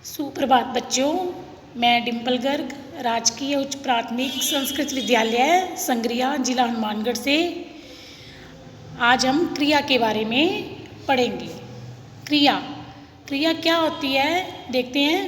सुप्रभात बच्चों, मैं डिम्पल गर्ग राजकीय उच्च प्राथमिक संस्कृत विद्यालय संग्रिया जिला हनुमानगढ़ से आज हम क्रिया के बारे में पढ़ेंगे। क्रिया क्रिया क्या होती है देखते हैं।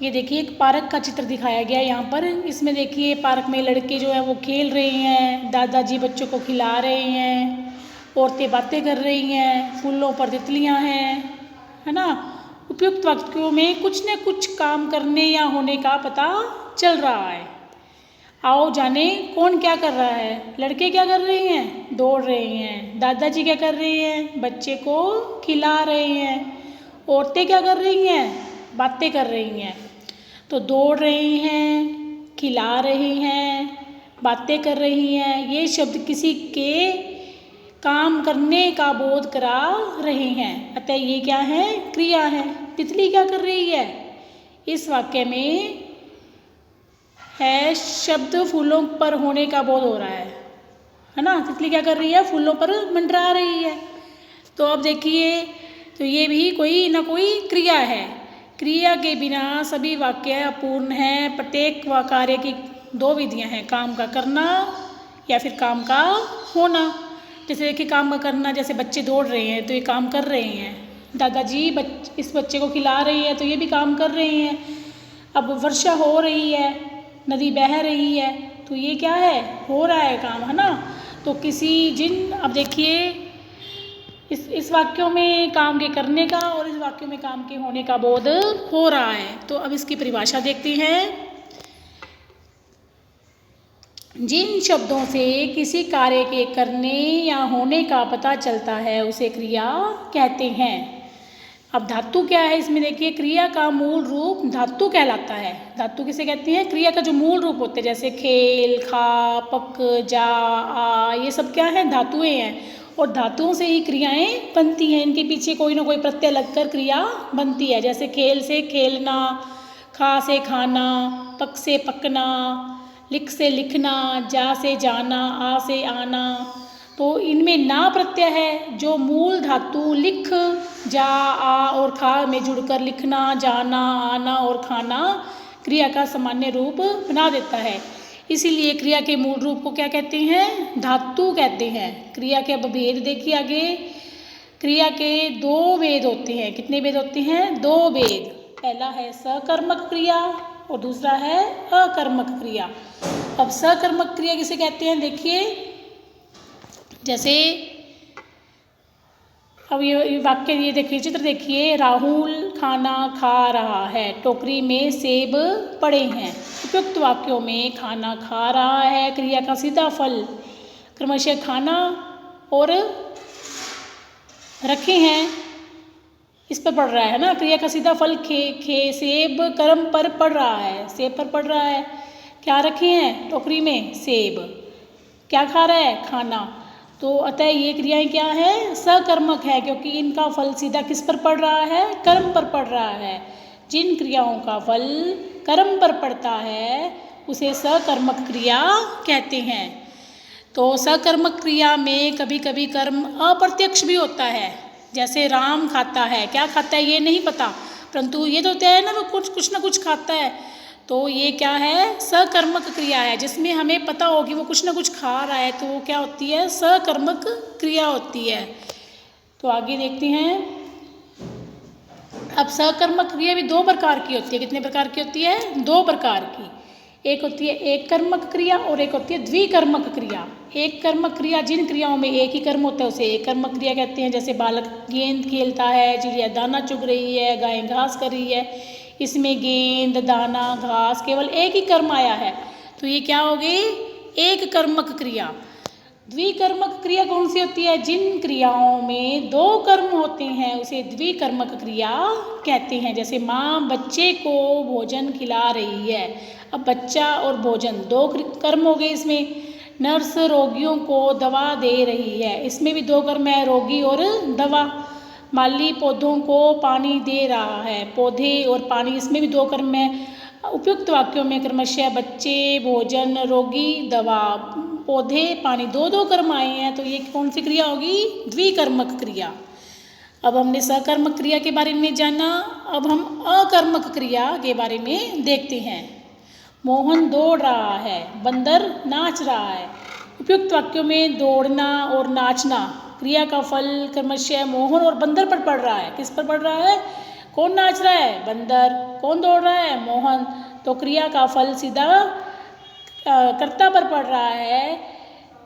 ये देखिए एक पार्क का चित्र दिखाया गया है यहाँ पर। इसमें देखिए पार्क में लड़के जो है वो खेल रहे हैं, दादाजी बच्चों को खिला रहे हैं, औरतें बातें कर रही हैं, फूलों पर तितलियाँ हैं, है ना। उपयुक्त वाक्यों में कुछ न कुछ काम करने या होने का पता चल रहा है। आओ जाने कौन क्या कर रहा है। लड़के क्या कर रहे हैं? दौड़ रहे हैं। दादाजी क्या कर रहे हैं? बच्चे को खिला रहे हैं। औरतें क्या कर रही हैं? बातें कर रही हैं। तो दौड़ रही हैं, खिला रही हैं, बातें कर रही हैं, ये शब्द किसी के काम करने का बोध करा रहे हैं। अतः ये क्या है? क्रिया है। तितली क्या कर रही है? इस वाक्य में है शब्द फूलों पर होने का बोध हो रहा है ना। तितली क्या कर रही है? फूलों पर मंडरा रही है। तो अब देखिए, तो ये भी कोई ना कोई क्रिया है। क्रिया के बिना सभी वाक्य अपूर्ण हैं। प्रत्येक कार्य की दो विधियां हैं, काम का करना या फिर काम का होना। जैसे देखिए काम का करना, जैसे बच्चे दौड़ रहे हैं तो ये काम कर रहे हैं। दादाजी इस बच्चे को खिला रही है तो ये भी काम कर रहे हैं। अब वर्षा हो रही है, नदी बह रही है, तो ये क्या है? हो रहा है काम, है ना। तो अब देखिए इस वाक्यों में काम के करने का और इस वाक्यों में काम के होने का बोध हो रहा है। तो अब इसकी परिभाषा देखते हैं। जिन शब्दों से किसी कार्य के करने या होने का पता चलता है उसे क्रिया कहते हैं। अब धातु क्या है इसमें देखिए। क्रिया का मूल रूप धातु कहलाता है। धातु किसे कहते हैं? क्रिया का जो मूल रूप होते हैं, जैसे खेल, खा, पक, जा, आ, ये सब क्या है? धातुएं हैं। और धातुओं से ही क्रियाएं बनती हैं। इनके पीछे कोई ना कोई प्रत्यय लगकर क्रिया बनती है। जैसे खेल से खेलना, खा से खाना, पक से पकना, लिख से लिखना, जा से जाना, आ से आना। तो इनमें ना प्रत्यय है जो मूल धातु लिख, जा, आ और खा में जुड़कर लिखना, जाना, आना और खाना क्रिया का सामान्य रूप बना देता है। इसीलिए क्रिया के मूल रूप को क्या कहते हैं? धातु कहते हैं। क्रिया के अब भेद देखिए आगे। क्रिया के दो भेद होते हैं। कितने भेद होते हैं? दो भेद। पहला है सकर्मक क्रिया और दूसरा है अकर्मक क्रिया। अब सकर्मक क्रिया किसे कहते हैं देखिए। जैसे अब ये वाक्य, ये देखिए चित्र देखिए। राहुल खाना खा रहा है, टोकरी में सेब पड़े हैं। उपयुक्त वाक्यों में खाना खा रहा है क्रिया का सीधा फल क्रमशः खाना और रखे हैं इस पर पड़ रहा है ना। क्रिया का सीधा फल सेब कर्म पर पड़ रहा है, सेब पर पड़ रहा है। क्या रखे हैं टोकरी में? सेब। क्या खा रहा है? खाना। तो अतः ये क्रियाएं क्या है? सकर्मक है, क्योंकि इनका फल सीधा किस पर पड़ रहा है? कर्म पर पड़ रहा है। जिन क्रियाओं का फल कर्म पर पड़ता है उसे सकर्मक क्रिया कहते हैं। तो सकर्मक क्रिया में कभी कभी कर्म अप्रत्यक्ष भी होता है। जैसे राम खाता है, क्या खाता है ये नहीं पता, परंतु ये तो तय है ना वो कुछ ना कुछ खाता है। तो ये क्या है? सकर्मक क्रिया है, जिसमें हमें पता हो कि वो कुछ ना कुछ खा रहा है, तो वो क्या होती है? सकर्मक क्रिया होती है। तो आगे देखते हैं। अब सकर्मक क्रिया भी दो प्रकार की होती है। कितने प्रकार की होती है? दो प्रकार की। एक होती है एक कर्मक क्रिया और एक होती है द्विकर्मक क्रिया। एक कर्मक क्रिया, जिन क्रियाओं में एक ही कर्म होता है उसे एक कर्मक क्रिया कहते हैं। जैसे बालक गेंद खेलता है, चिड़िया दाना चुग रही है, गाय घास कर रही है। इसमें गेंद, दाना, घास केवल एक ही कर्म आया है, तो ये क्या हो गई? एक कर्मक क्रिया। द्विकर्मक क्रिया कौन सी होती है? जिन क्रियाओं में दो कर्म होते हैं उसे द्विकर्मक क्रिया कहते हैं। जैसे माँ बच्चे को भोजन खिला रही है। अब बच्चा और भोजन दो कर्म हो गए इसमें। नर्स रोगियों को दवा दे रही है, इसमें भी दो कर्म है, रोगी और दवा। माली पौधों को पानी दे रहा है, पौधे और पानी, इसमें भी दो कर्म है। उपयुक्त वाक्यों में क्रमशः बच्चे, भोजन, रोगी, दवा, पौधे, पानी, दो दो कर्म आए हैं, तो ये कौन सी क्रिया होगी? द्विकर्मक क्रिया। अब हमने सकर्मक क्रिया के बारे में जाना, अब हम अकर्मक क्रिया के बारे में देखते हैं। मोहन दौड़ रहा है, बंदर नाच रहा है। उपयुक्त वाक्यों में दौड़ना और नाचना क्रिया का फल क्रमशः मोहन और बंदर पर पड़ रहा है। किस पर पड़ रहा है? कौन नाच रहा है? बंदर। कौन दौड़ रहा है? मोहन। तो क्रिया का फल सीधा कर्ता पर पड़ रहा है।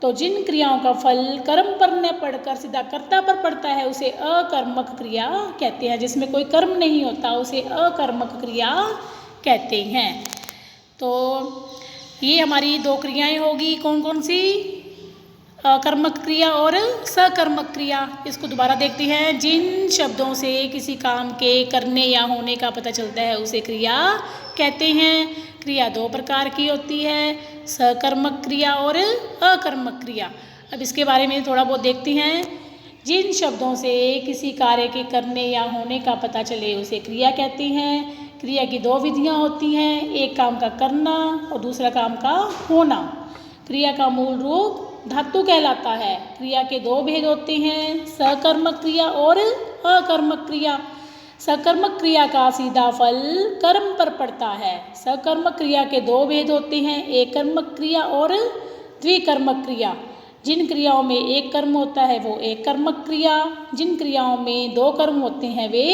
तो जिन क्रियाओं का फल कर्म पर न पड़कर सीधा कर्ता पर पड़ता है उसे अकर्मक क्रिया कहते हैं। जिसमें कोई कर्म नहीं होता उसे अकर्मक क्रिया कहते हैं। तो ये हमारी दो क्रियाएं होगी, कौन कौन सी? कर्मक क्रिया और सकर्मक क्रिया। इसको दोबारा देखते हैं। जिन शब्दों से किसी काम के करने या होने का पता चलता है उसे क्रिया कहते हैं। क्रिया दो प्रकार की होती है, सकर्मक क्रिया और अकर्मक क्रिया। अब इसके बारे में थोड़ा बहुत देखते हैं। जिन शब्दों से किसी कार्य के करने या होने का पता चले उसे क्रिया कहते हैं। क्रिया की दो विधियां होती हैं, एक काम का करना और दूसरा काम का होना। क्रिया का मूल रूप धातु कहलाता है। क्रिया के दो भेद होते हैं, सकर्मक क्रिया और अकर्मक क्रिया। सकर्मक क्रिया का सीधा फल कर्म पर पड़ता है। सकर्मक क्रिया के दो भेद होते हैं, एक कर्मक क्रिया और द्विकर्मक क्रिया। जिन क्रियाओं में एक कर्म होता है वो एक कर्मक क्रिया, जिन क्रियाओं में दो कर्म होते हैं वे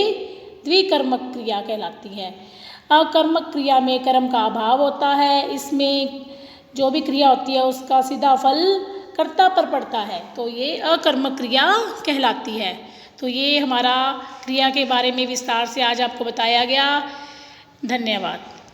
द्विकर्मक क्रिया कहलाती है। अकर्मक क्रिया में कर्म का अभाव होता है। इसमें जो भी क्रिया होती है उसका सीधा फल कर्ता पर पड़ता है, तो ये अकर्मक क्रिया कहलाती है। तो ये हमारा क्रिया के बारे में विस्तार से आज आपको बताया गया। धन्यवाद।